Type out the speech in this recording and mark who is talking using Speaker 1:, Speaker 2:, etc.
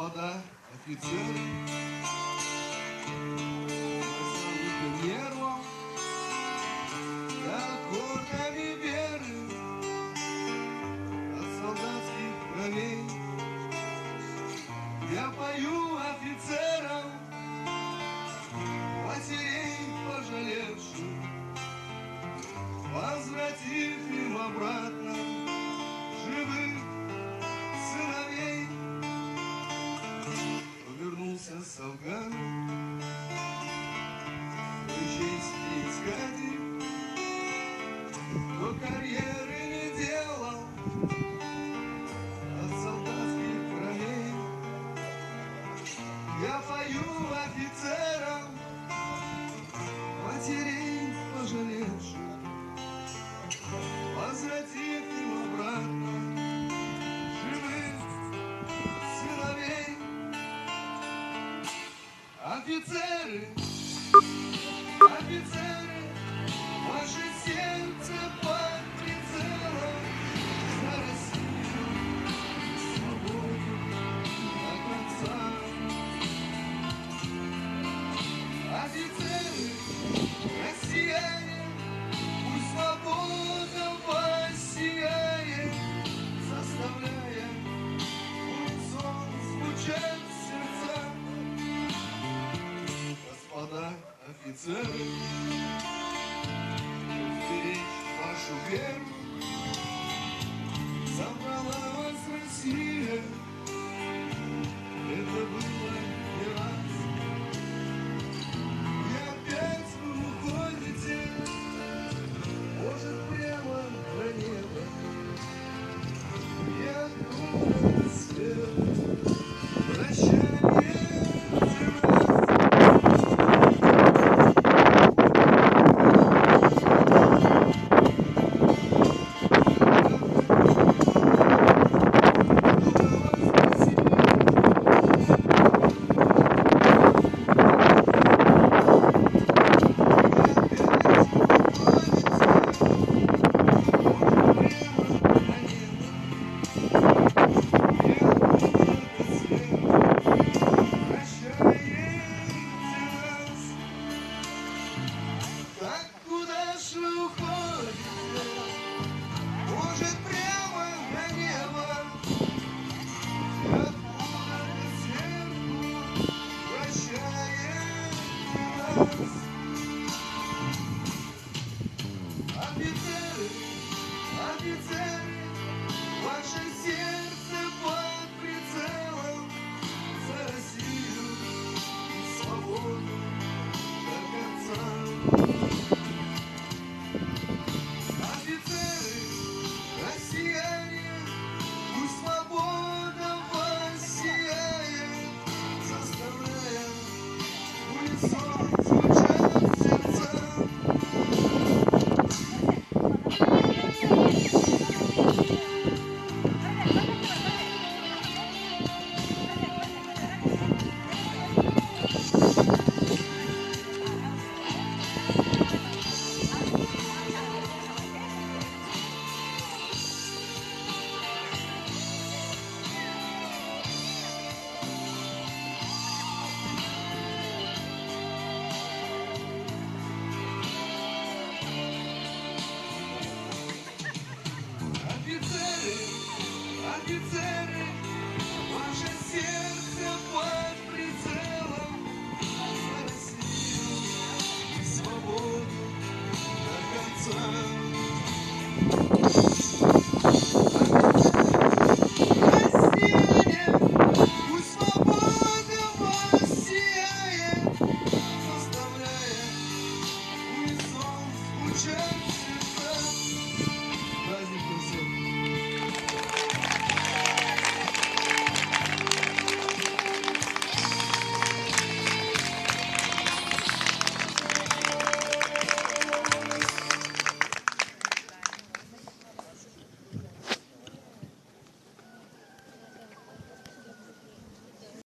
Speaker 1: Господа офицеры, по нервам, аккордами веры от солдатских кровей. Я пою офицерам, матерей пожалевших, возвратив им обратно живых сыновей. Повернулся солган, чести искатель, но карьеры не делал от солдатских кровей. Я пою офицерам, матерей пожалевших, возвратив им обратно живых сыновей. Офицеры, офицеры, ваше сердце под прицелом, за Россию, свободу до конца. Офицеры, россияне, пусть свобода воссияет, заставляя в унисон звучать сердца. Господа офицеры, беречь вашу веру, собрала вас Россия. Это было не раз. И опять вы уходите, может, прямо на небо, и откроет свет. Прощание. Офицеры, офицеры, ваше сердце под прицелом, за Россию и свободу до конца. Офицеры, россияне, пусть свобода воссияет, заставляя в унисон звучать сердца. Офицеры, ваше сердце под прицелом, за Россию и свободу до конца. Россияне, пусть свобода воссияет, заставляя в унисон звучать.